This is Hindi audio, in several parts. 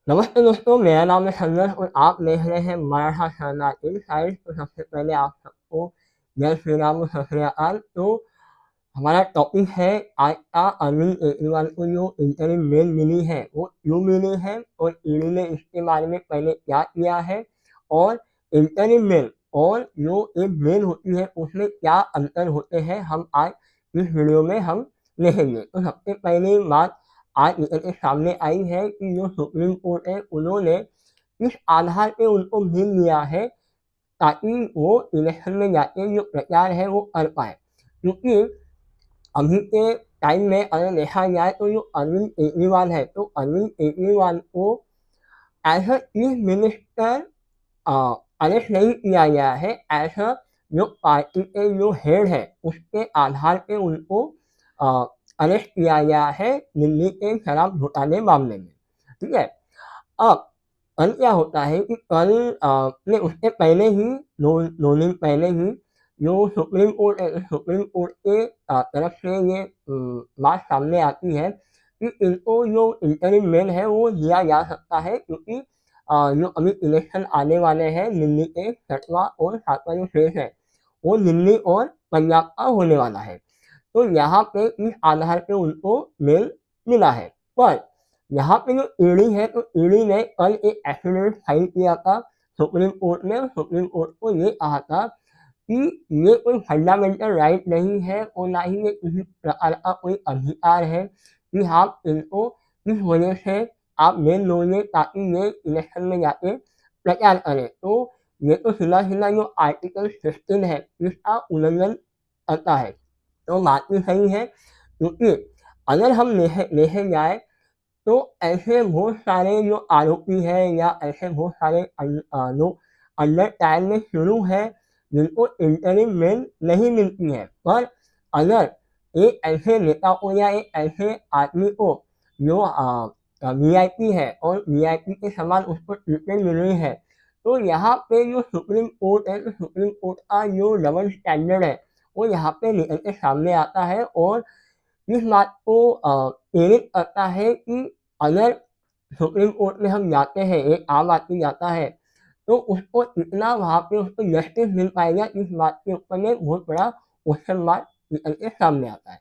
नमस्ते दोस्तों, मेरा नाम है संघर्ष और आप देख रहे हैं मराठा शानदार इनसाइट्स। तो सबसे पहले आप सबको जय श्री राम और सत श्री अकाल। तो हमारा टॉपिक है आज का अरविंद केजरीवाल को जो इंटरिम मेल मिली है वो क्यों मिली है और ईडी ने इसके बारे में पहले क्या किया है और इंटरिम मेल और जो एक मेल होती है उसमें क्या अंतर होते हैं, हम आज इस वीडियो में हम देखेंगे। तो सबसे पहले बात आज निकल के सामने आई है कि जो सुप्रीम कोर्ट है उन्होंने इस आधार पे उनको मेल लिया है ताकि वो इलेक्शन में जाके जो प्रचार है वो कर पाए, क्योंकि अभी के टाइम में अगर देखा जाए तो जो अरविंद केजरीवाल है तो अरविंद केजरीवाल को as a chief minister arrest नहीं किया गया है। एज अ जो पार्टी के जो हेड है उसके आधार पे उनको अरेस्ट किया गया है दिल्ली के शराब घोटाले मामले में। ठीक है। अब कल क्या होता है कि कल ने उससे पहले ही दो दिन पहले ही जो सुप्रीम कोर्ट है, सुप्रीम कोर्ट के तरफ से ये बात सामने आती है कि इनको जो इंटरिम मेल है वो दिया जा सकता है, क्योंकि जो अभी इलेक्शन आने वाले हैं दिल्ली के 6वां और 7वां जो फेज है वो दिल्ली और पंजाब का होने वाला है। तो यहाँ पे इस आधार पे उनको मेल मिला है। पर यहाँ पे जो ईडी है तो ईडी ने कल एक एफिडेविट फाइल किया था सुप्रीम कोर्ट में। सुप्रीम कोर्ट को ये कहा था कि ये कोई फंडामेंटल राइट नहीं है और ना ही ये किसी प्रकार का कोई अधिकार है कि आप इनको किस वजह से आप मेल लोगे ताकि ये इलेक्शन में जाके प्रचार करें। तो ये तो सीधा सीधा जो आर्टिकल 15 है इसका उल्लंघन करता है। तो बात भी सही है, क्योंकि अगर हम देखे जाए तो ऐसे बहुत सारे जो आरोपी हैं या ऐसे बहुत सारे लोग अंडर ट्रायल में शुरू है जिनको इंटरिम मेल नहीं मिलती है। पर अगर एक ऐसे नेता को या एक ऐसे आदमी को जो वीआईपी है और वीआईपी के समान उसको ट्रीटमेंट मिल रही है, तो यहाँ पे जो सुप्रीम कोर्ट है तो सुप्रीम कोर्ट का जो डबल स्टैंडर्ड है वो यहाँ पे निकल के सामने आता है और इस बात को प्रेरित करता है कि अगर सुप्रीम कोर्ट में हम जाते हैं, एक आम आदमी जाता है, तो उसको इतना वहाँ पे उसको जस्टिस मिल पाएगा, इस बात के ऊपर में बहुत बड़ा क्वेश्चन मार्क निकल के सामने आता है।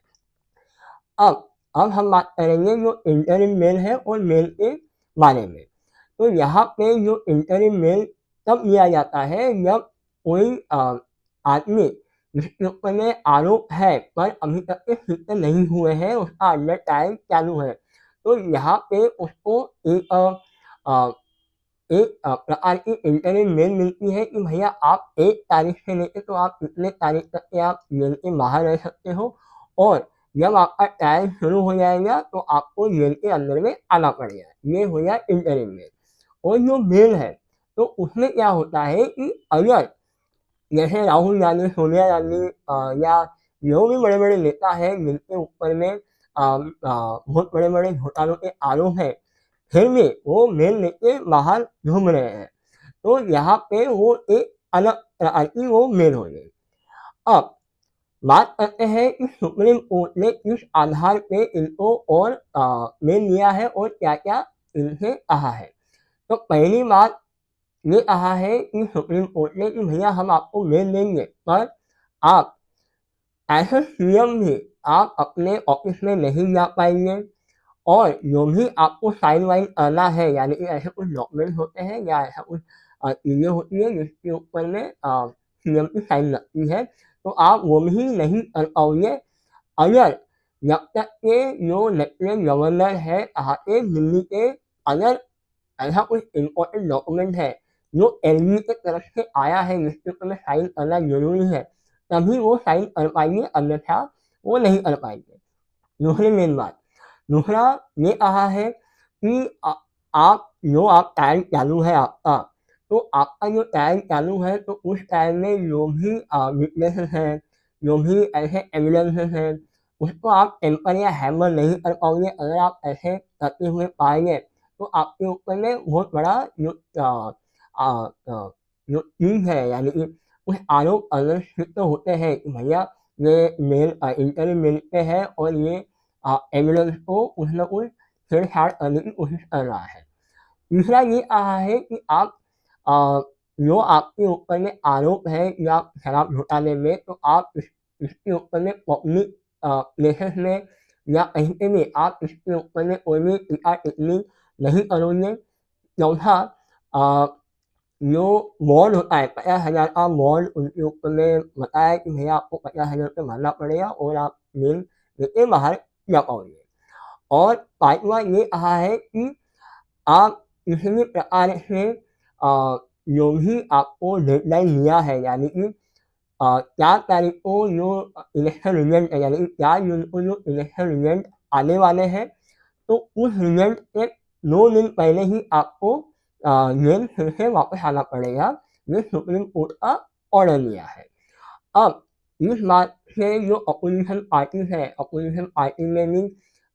अब हम बात करेंगे जो इंटरिम मेल है और मेल के बारे में। तो यहाँ पे जो इंटरिम मेल तब लिया जाता है जब कोई आदमी जिसके ऊपर में आरोप है पर अभी तक के सिद्ध नहीं हुए हैं, उसका अंडर ट्रायल चालू है। तो यहाँ पे उसको एक प्रकार की इंटरिम मेल मिलती है कि भैया आप 1 तारीख से लेके तो आप इतने तारीख तक के आप जेल के बाहर रह सकते हो और जब आपका ट्रायल शुरू हो जाएगा तो आपको जेल के अंदर में आना पड़ेगा। ये हो गया इंटरिम मेल। और जो मेल है तो उसमें क्या होता है कि अगर जैसे राहुल गांधी, सोनिया गांधी या जो भी बड़े-बड़े नेता हैं जिनके ऊपर में बहुत बड़े-बड़े घोटालों के आरोप हैं, फिर भी वो मेल लेके बाहर घूम रहे हैं। तो यहाँ पे वो एक अलग प्रकार की वो मेल हो गई। अब बात करते हैं कि सुप्रीम कोर्ट ने किस आधार पे इनको और मेल लिया है और क्या-क्या इनसे कहा है। तो पहली बात ये कहा है कि सुप्रीम कोर्ट ने कि भैया हम आपको मेल देंगे, पर आप एज अ सीएम भी आप अपने ऑफिस में नहीं जा पाएंगे और जो भी आपको साइन वाइन करना है, यानी कि ऐसे कुछ डॉक्यूमेंट होते हैं या ऐसा कुछ चीज़ें होती है जिसके ऊपर में सीएम की साइन लगती है, तो आप वो भी नहीं कर पाओगे अगर जब तक के जो लेफ्टिनेंट गवर्नर है यहाँ के दिल्ली के, अगर ऐसा कुछ इम्पोर्टेंट डॉक्यूमेंट है जो एलजी की तरफ से आया है जिसके ऊपर में साइन करना जरूरी है, तभी वो साइन कर पाएंगे, अन्यथा वो नहीं कर पाएंगे। दूसरी मेन बात, दूसरा ये कहा है कि आप जो आप टाइम चालू है आपका, तो आपका जो टाइम चालू है तो उस टाइम में जो भी विटनेसेस हैं, जो भी ऐसे एविडेंसेस हैं, उसको आप टेम्पर या हैमर नहीं कर पाओगे। अगर आप ऐसे करते हुए पाएंगे तो आपके ऊपर में बहुत बड़ा जो जो चीज़ है, यानी कि कुछ आरोप अगर सिद्ध होते हैं कि भैया ये मेल इंटरव्यू मिलते हैं और ये एविडेंस को कुछ न कुछ छेड़छाड़ करने की कोशिश कर रहा है। दूसरा ये रहा है कि आप जो आपके ऊपर में आरोप है या शराब घोटाले में, तो आप इसके ऊपर में पब्लिक प्लेसेस में या कहीं पे भी आप इसके ऊपर में कोई भी टीका-टिप्पणी नहीं करोगे। चौथा अ, जो बॉन्ड होता है 50,000 का बॉन्ड उनके ऊपर में बताया कि भैया आपको 50,000 रुपए भरना पड़ेगा और आप मेल लेके बाहर जा पाओगे। और 5वां ये कहा है कि आप किसी भी प्रकार से जो भी आपको डेडलाइन दिया है, यानी कि 4 तारीख को जो इलेक्शन रिजल्ट है, यानी कि 4 जून को जो इलेक्शन रिजल्ट आने वाले हैं, तो उस रिजल्ट के 2 दिन पहले ही आपको जेल फिर से वापस आना पड़ेगा। ये सुप्रीम कोर्ट का ऑर्डर दिया है। अब इस बात से जो अपोजिशन पार्टी है, अपोजिशन पार्टी में भी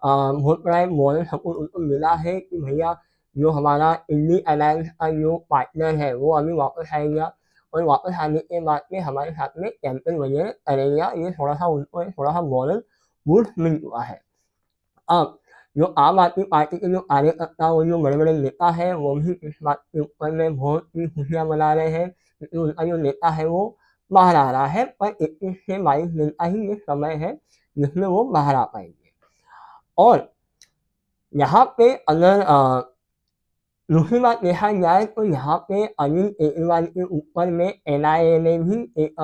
बहुत बड़ा एक मॉरल सपोर्ट उनको मिला है कि भैया जो हमारा इंडी अलायंस का जो पार्टनर है वो अभी वापस आएगा और वापस आने के बाद में हमारे साथ में कैंपेन वगैरह करेगा। ये थोड़ा-सा उनको एक थोड़ा-सा मॉरल बूस्ट मिल चुका है। अब जो आम आदमी पार्टी के जो कार्यकर्ता और जो बड़े-बड़े नेता हैं, वो भी इस बात के ऊपर में बहुत ही खुशियाँ मना रहे हैं क्योंकि उनका जो नेता है वो बाहर आ रहा है, पर 21 से 22 दिन का ही ये समय है जिसमें वो बाहर आ पाएँगे। और यहाँ पे अगर दूसरी बात देखा जाए तो यहाँ पे अनिल केजरीवाल के ऊपर में एनआईए ने भी एक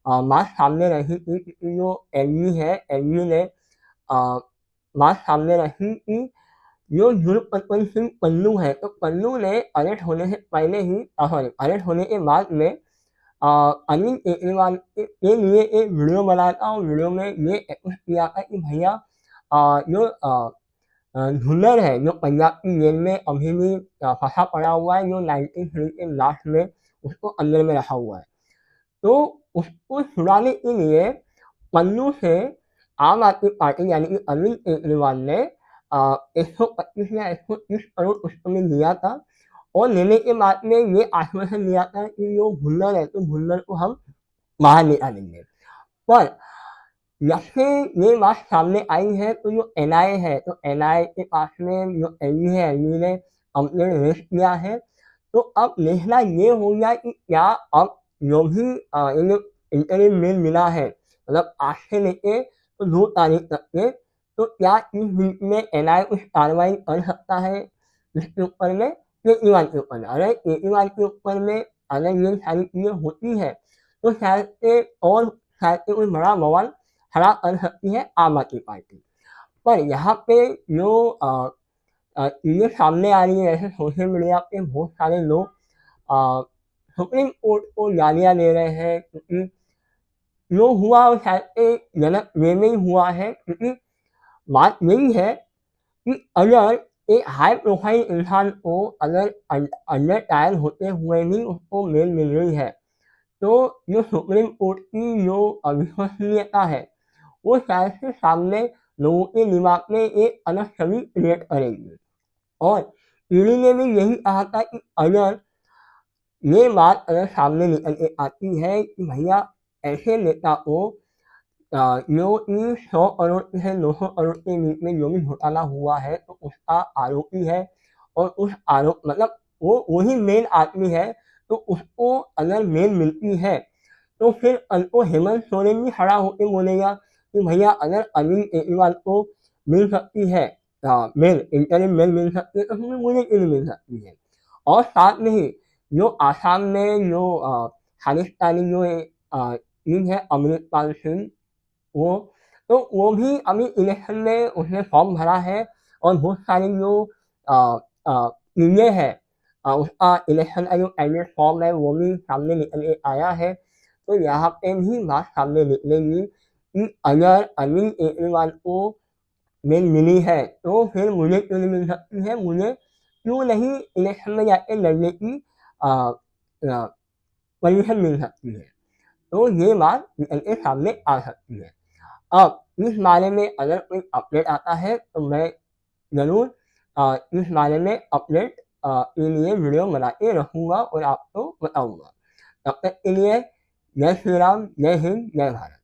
बात सामने रखी थी, क्योंकि जो एलजी है, एलजी ने अ, बात सामने रखी कि जो गुरपतवंत सिंह पन्नू है, तो पन्नू ने अरेस्ट होने से पहले ही सॉरी अरेस्ट होने के बाद में अनिल केजरीवाल के लिए एक वीडियो बनाया था और वीडियो में ये एक्सप्रेस किया था कि भैया जो झूलर है, जो पंजाब की जेल में अभी भी फंसा पड़ा हुआ है, जो 93 के लास्ट में उसको अंदर में रखा हुआ है। तो उसको छुड़ाने के लिए पन्नू से आम आदमी पार्टी यानी कि अरविंद केजरीवाल ने 125 या 130 करोड़ उसको में दिया था और लेने के बाद में ये आश्वासन दिया था कि जो भुल्लर है, तो भुल्लर को हम बाहर निकालेंगे। पर जब से ये बात सामने आई है तो जो एनआईए है, तो एनआईए के पास में जो एलजी है, एलजी ने कंप्लेंट रेज़ किया है। तो अब देखना ये होगा कि क्या अब जो भी ये जो इंटरिम मेल मिला है, मतलब आज से लेके तो 2 तारीख तक के, तो क्या इस बीच में एनआईए कुछ कार्रवाई कर सकता है इसके ऊपर में? केजरीवाल के ऊपर में। अगर केजरीवाल के ऊपर में अगर ये सारी चीज़ें होती हैं, तो शायद से और शायद से कोई बड़ा बवाल खड़ा कर सकती है आम आदमी पार्टी। पर यहाँ पे जो चीज़ें सामने आ रही है, जैसे सोशल मीडिया पे बहुत सारे लोग अ, सुप्रीम कोर्ट को गालियाँ दे रहे हैं, क्योंकि जो हुआ वो शायद से गलत वे में ही हुआ है, क्योंकि बात यही है कि अगर एक हाई प्रोफाइल इंसान को अगर अंडर ट्रायल होते हुए भी उसको बेल मिल रही है, तो जो सुप्रीम कोर्ट की जो विश्वसनीयता है, वो शायद से सामने लोगों के दिमाग में एक अलग छवि क्रिएट करेगी। और ईडी ने भी यही कहा था कि अगर ये बात अगर सामने निकल के आती है कि भैया ऐसे नेता को जो कि 100 करोड़ से 200 करोड़ के बीच में जो भी घोटाला हुआ है, तो उसका आरोपी है और उस आरोप मतलब वो वही मेन आदमी है, तो उसको अगर बेल मिलती है, तो फिर कल को हेमंत सोरेन भी खड़ा होके बोलेगा कि भैया अगर अरविंद केजरीवाल को मिल सकती है बेल, इंटरिम बेल मिल सकती है, तो फिर मुझे क्यों नहीं मिल सकती है। और साथ में ही जो आसाम में जो खालिस्तानी जो चीज़ है अमृतपाल सिंह, वो तो वो भी अभी इलेक्शन में उसने फॉर्म भरा है और बहुत सारी जो अ चीज़ें हैं उसका इलेक्शन का जो कैंडिडेट फॉर्म है वो भी सामने निकल के आया है। तो यहाँ पे भी बात सामने निकलेगी कि अगर अरविंद केजरीवाल को बेल मिली है, तो फिर मुझे क्यों नहीं मिल सकती है, मुझे क्यों नहीं इलेक्शन में जाके लड़ने की परमिशन मिल सकती है। तो ये बात निकल के सामने आ सकती है। अब इस बारे में अगर कोई अपडेट आता है तो मैं ज़रूर इस बारे में अपडेट के लिए वीडियो बना के रखूँगा और आपको बताऊँगा। तब तक के लिए जय श्री राम, जय हिंद, जय भारत।